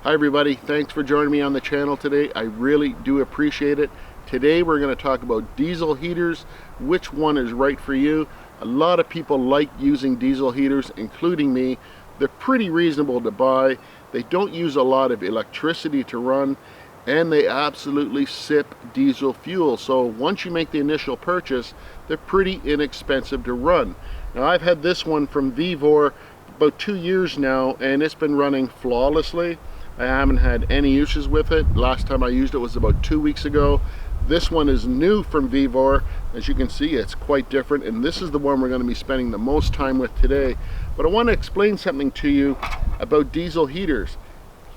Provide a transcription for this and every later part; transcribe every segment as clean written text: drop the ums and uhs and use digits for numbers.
Hi everybody, thanks for joining me on the channel today. I really do appreciate it. Today we're going to talk about diesel heaters, which one is right for you. A lot of people like using diesel heaters, including me. They're pretty reasonable to buy. They don't use a lot of electricity to run, and they absolutely sip diesel fuel. So once you make the initial purchase, they're pretty inexpensive to run. Now I've had this one from Vevor about 2 years now, and it's been running flawlessly. I haven't had any issues with it. Last time I used it was about 2 weeks ago. This one is new from Vevor. As you can see, it's quite different, and this is the one we're going to be spending the most time with today. But I want to explain something to you about diesel heaters.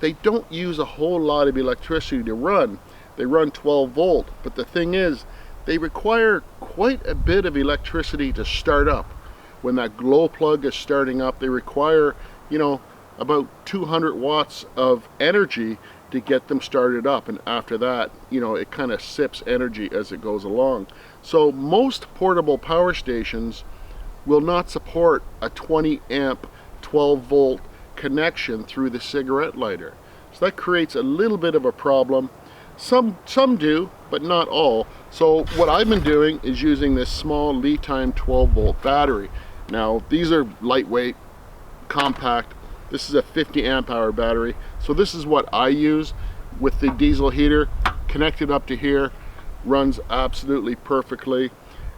They don't use a whole lot of electricity to run. They run 12 volt, but the thing is, they require quite a bit of electricity to start up. When that glow plug is starting up, they require, about 200 watts of energy to get them started up, and after that, it kind of sips energy as it goes along. So most portable power stations will not support a 20 amp 12 volt connection through the cigarette lighter. So that creates a little bit of a problem. Some do, but not all. So what I've been doing is using this small lead time 12 volt battery. Now these are lightweight, compact. This is a 50 amp hour battery. So this is what I use with the diesel heater. Connected up to here, runs absolutely perfectly,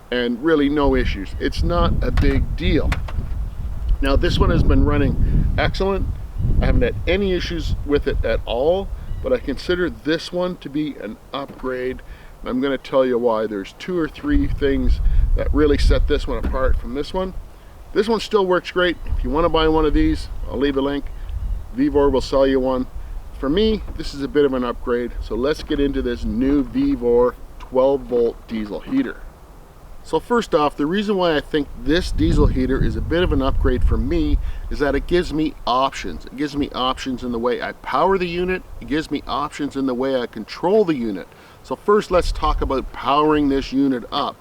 and really no issues. It's not a big deal. Now this one has been running excellent. I haven't had any issues with it at all, but I consider this one to be an upgrade. I'm going to tell you why. There's 2 or 3 things that really set this one apart from this one. This one still works great. If you want to buy one of these, I'll leave a link. Vevor will sell you one. For me, this is a bit of an upgrade. So let's get into this new Vevor 12 volt diesel heater. So first off, the reason why I think this diesel heater is a bit of an upgrade for me is that it gives me options. It gives me options in the way I power the unit. It gives me options in the way I control the unit. So first, let's talk about powering this unit up.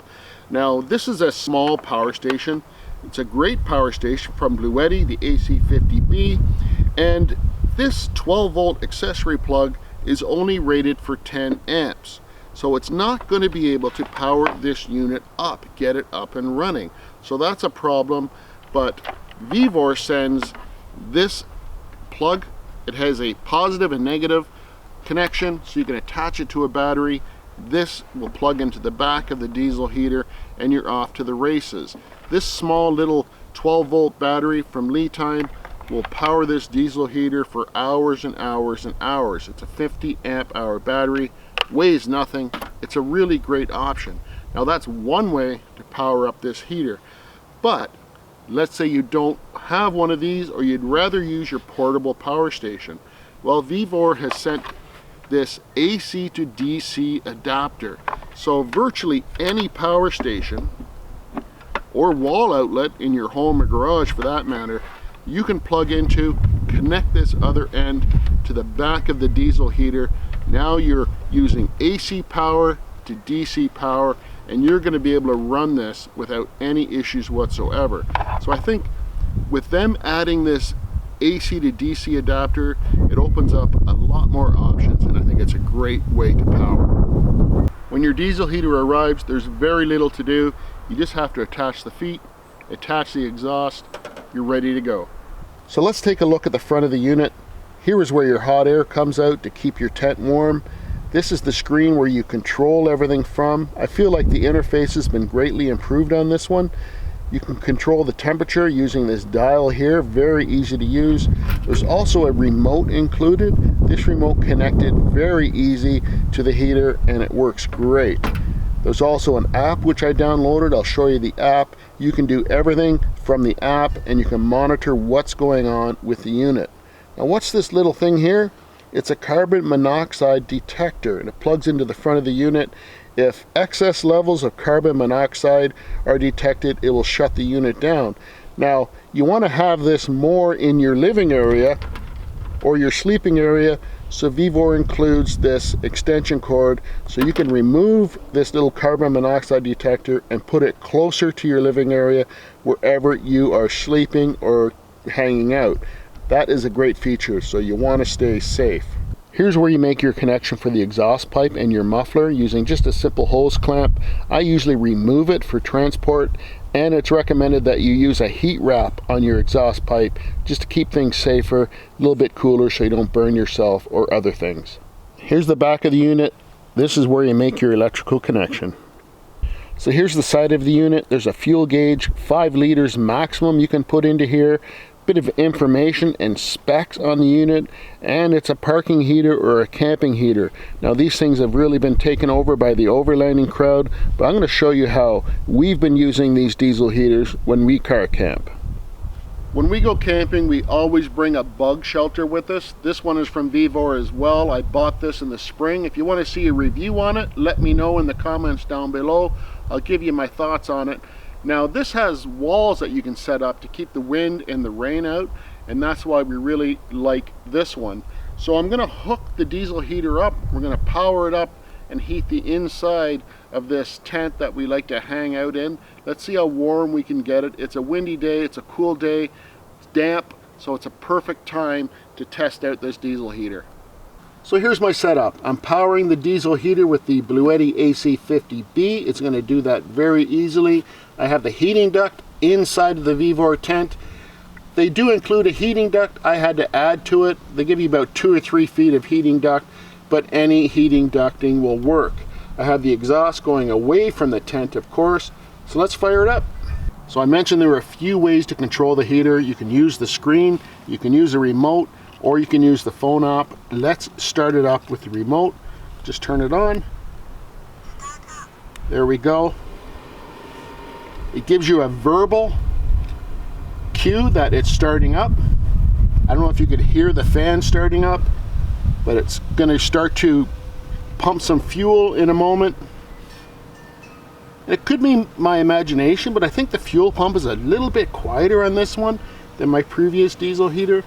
Now, this is a small power station. It's a great power station from Bluetti, the AC50B, and this 12 volt accessory plug is only rated for 10 amps. So it's not going to be able to power this unit up, get it up and running. So that's a problem, but Vevor sends this plug. It has a positive and negative connection, so you can attach it to a battery. This will plug into the back of the diesel heater, and you're off to the races. This small little 12 volt battery from Lead Time will power this diesel heater for hours and hours and hours. It's a 50 amp hour battery, weighs nothing. It's a really great option. Now that's one way to power up this heater, but let's say you don't have one of these, or you'd rather use your portable power station. Well, Vevor has sent this AC to DC adapter. So virtually any power station or wall outlet in your home or garage for that matter, you can plug into, connect this other end to the back of the diesel heater. Now you're using AC power to DC power, and you're going to be able to run this without any issues whatsoever. So I think with them adding this AC to DC adapter, it opens up a lot more options, and I think it's a great way to power. When your diesel heater arrives, there's very little to do. You just have to attach the feet, attach the exhaust, you're ready to go. So let's take a look at the front of the unit. Here is where your hot air comes out to keep your tent warm. This is the screen where you control everything from. I feel like the interface has been greatly improved on this one. You can control the temperature using this dial here, very easy to use. There's also a remote included. This remote connected very easy to the heater, and it works great. There's also an app which I downloaded. I'll show you the app. You can do everything from the app, and you can monitor what's going on with the unit. Now what's this little thing here? It's a carbon monoxide detector, and it plugs into the front of the unit. If excess levels of carbon monoxide are detected, it will shut the unit down. Now, you want to have this more in your living area or your sleeping area, so Vevor includes this extension cord, so you can remove this little carbon monoxide detector and put it closer to your living area wherever you are sleeping or hanging out. That is a great feature, so you want to stay safe. Here's where you make your connection for the exhaust pipe and your muffler using just a simple hose clamp. I usually remove it for transport, and it's recommended that you use a heat wrap on your exhaust pipe just to keep things safer, a little bit cooler so you don't burn yourself or other things. Here's the back of the unit. This is where you make your electrical connection. So here's the side of the unit. There's a fuel gauge, 5 liters maximum you can put into here. Bit of information and specs on the unit, and it's a parking heater or a camping heater. Now these things have really been taken over by the overlanding crowd, but I'm going to show you how we've been using these diesel heaters when we car camp. When we go camping, we always bring a bug shelter with us. This one is from Vevor as well. I bought this in the spring. If you want to see a review on it, let me know in the comments down below. I'll give you my thoughts on it. Now this has walls that you can set up to keep the wind and the rain out, and that's why we really like this one. So I'm going to hook the diesel heater up. We're going to power it up and heat the inside of this tent that we like to hang out in. Let's see how warm we can get it. It's a windy day, it's a cool day, it's damp, so it's a perfect time to test out this diesel heater. So here's my setup. I'm powering the diesel heater with the Bluetti AC50B. It's going to do that very easily. I have the heating duct inside of the Vevor tent. They do include a heating duct. I had to add to it. They give you about 2 or 3 feet of heating duct, but any heating ducting will work. I have the exhaust going away from the tent, of course. So let's fire it up. So I mentioned there are a few ways to control the heater. You can use the screen, you can use a remote, or you can use the phone app. Let's start it up with the remote. Just turn it on. There we go. It gives you a verbal cue that it's starting up. I don't know if you could hear the fan starting up, but it's going to start to pump some fuel in a moment. It could be my imagination, but I think the fuel pump is a little bit quieter on this one than my previous diesel heater.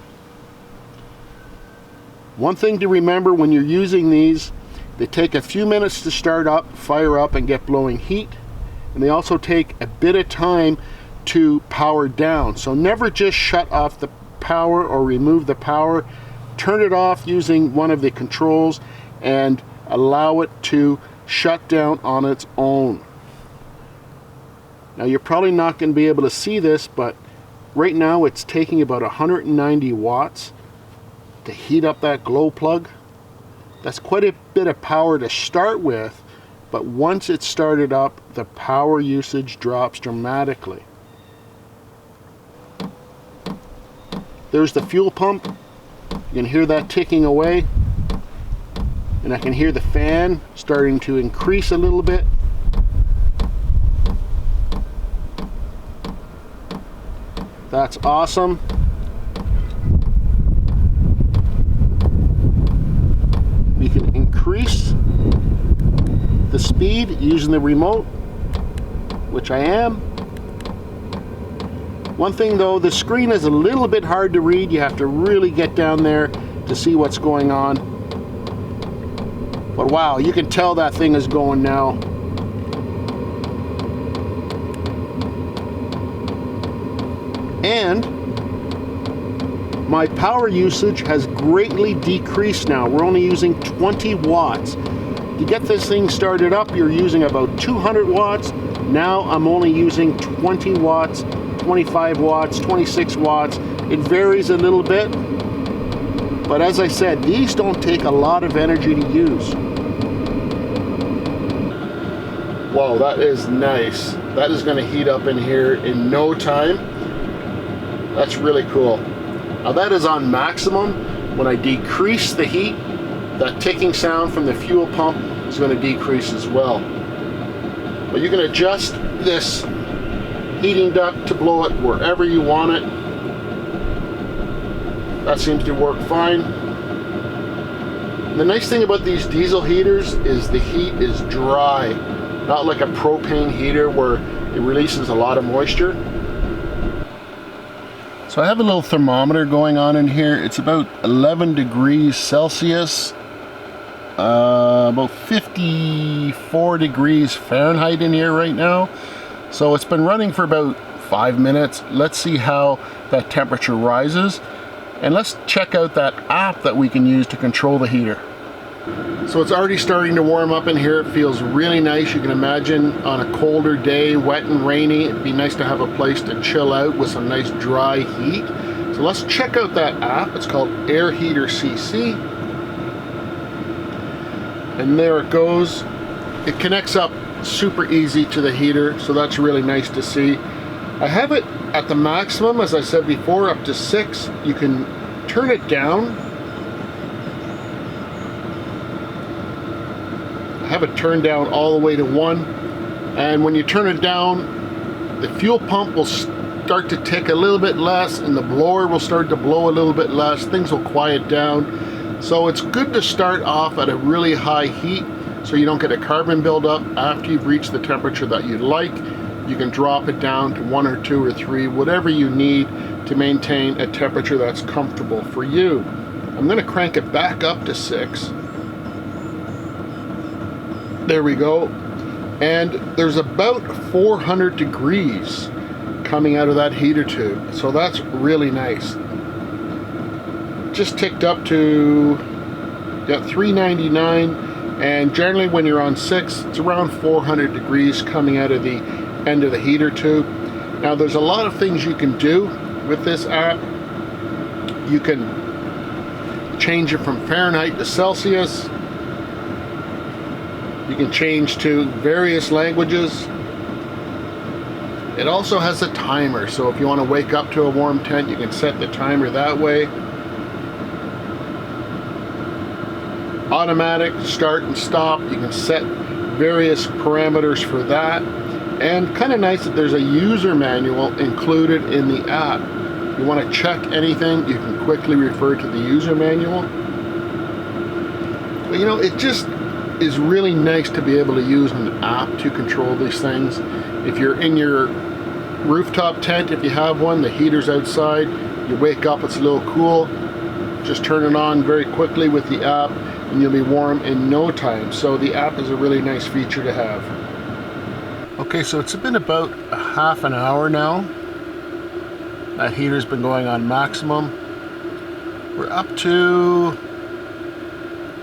One thing to remember when you're using these, they take a few minutes to start up, fire up, and get blowing heat. And they also take a bit of time to power down. So never just shut off the power or remove the power. Turn it off using one of the controls and allow it to shut down on its own. Now you're probably not going to be able to see this, but right now it's taking about 190 watts to heat up that glow plug. That's quite a bit of power to start with, but once it's started up, the power usage drops dramatically. There's the fuel pump. You can hear that ticking away, and I can hear the fan starting to increase a little bit. That's awesome. We can increase the speed using the remote, which I am. One thing though, the screen is a little bit hard to read. You have to really get down there to see what's going on. But wow, you can tell that thing is going now. And my power usage has greatly decreased now. We're only using 20 watts. To get this thing started up, you're using about 200 watts. Now I'm only using 20 watts, 25 watts, 26 watts. It varies a little bit. But as I said, these don't take a lot of energy to use. Whoa, that is nice. That is going to heat up in here in no time. That's really cool. Now that is on maximum. When I decrease the heat, that ticking sound from the fuel pump is going to decrease as well. But you can adjust this heating duct to blow it wherever you want it. That seems to work fine. And the nice thing about these diesel heaters is the heat is dry, not like a propane heater where it releases a lot of moisture. So I have a little thermometer going on in here. It's about 11 degrees Celsius, about 54 degrees Fahrenheit in here right now. So it's been running for about 5 minutes. Let's see how that temperature rises. And let's check out that app that we can use to control the heater. So it's already starting to warm up in here. It feels really nice. You can imagine on a colder day, wet and rainy, it'd be nice to have a place to chill out with some nice dry heat. So let's check out that app. It's called Air Heater CC. And there it goes. It connects up super easy to the heater, so that's really nice to see. I have it at the maximum, as I said before, up to 6. You can turn it down. I have it turned down all the way to 1. And when you turn it down, the fuel pump will start to tick a little bit less, and the blower will start to blow a little bit less. Things will quiet down. So it's good to start off at a really high heat so you don't get a carbon buildup. After you've reached the temperature that you'd like, you can drop it down to 1 or 2 or 3, whatever you need to maintain a temperature that's comfortable for you. I'm going to crank it back up to 6. There we go. And there's about 400 degrees coming out of that heater tube. So that's really nice. Just ticked up to 399, and generally when you're on 6, it's around 400 degrees coming out of the end of the heater tube. Now there's a lot of things you can do with this app. You can change it from Fahrenheit to Celsius. You can change to various languages. It also has a timer, so if you want to wake up to a warm tent, you can set the timer that way. Automatic start and stop, you can set various parameters for that. And kind of nice that there's a user manual included in the app. If you want to check anything, you can quickly refer to the user manual. But you know, it just is really nice to be able to use an app to control these things. If you're in your rooftop tent, if you have one, the heater's outside, you wake up, it's a little cool, just turn it on very quickly with the app and you'll be warm in no time. So the app is a really nice feature to have. Okay, so it's been about a half an hour now. That heater's been going on maximum. We're up to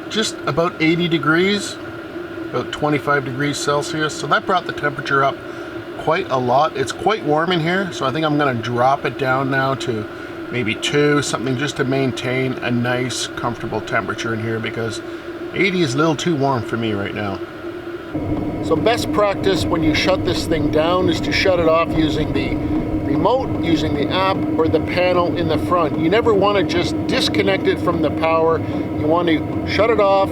just about 80 degrees, about 25 degrees Celsius. So that brought the temperature up quite a lot. It's quite warm in here, so I think I'm going to drop it down now to maybe 2, something just to maintain a nice, comfortable temperature in here, because 80 is a little too warm for me right now. So best practice when you shut this thing down is to shut it off using the remote, using the app, or the panel in the front. You never want to just disconnect it from the power. You want to shut it off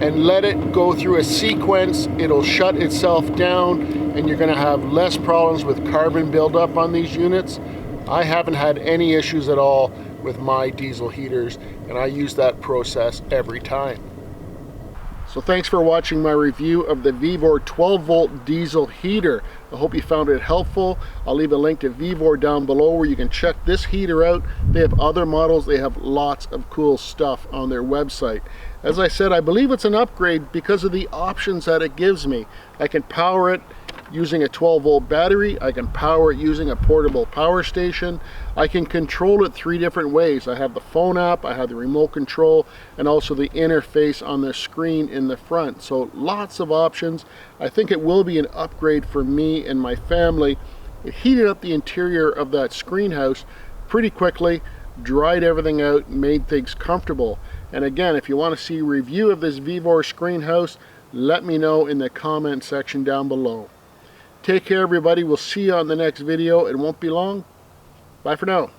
and let it go through a sequence. It'll shut itself down and you're going to have less problems with carbon buildup on these units. I haven't had any issues at all with my diesel heaters, and I use that process every time. So thanks for watching my review of the Vevor 12-volt diesel heater. I hope you found it helpful. I'll leave a link to Vevor down below where you can check this heater out. They have other models. They have lots of cool stuff on their website. As I said, I believe it's an upgrade because of the options that it gives me. I can power it using a 12-volt battery. I can power it using a portable power station. I can control it 3 different ways. I have the phone app, I have the remote control, and also the interface on the screen in the front. So lots of options. I think it will be an upgrade for me and my family. It heated up the interior of that screen house pretty quickly, dried everything out, made things comfortable. And again, if you want to see a review of this Vevor screen house, let me know in the comment section down below. Take care, everybody. We'll see you on the next video. It won't be long. Bye for now.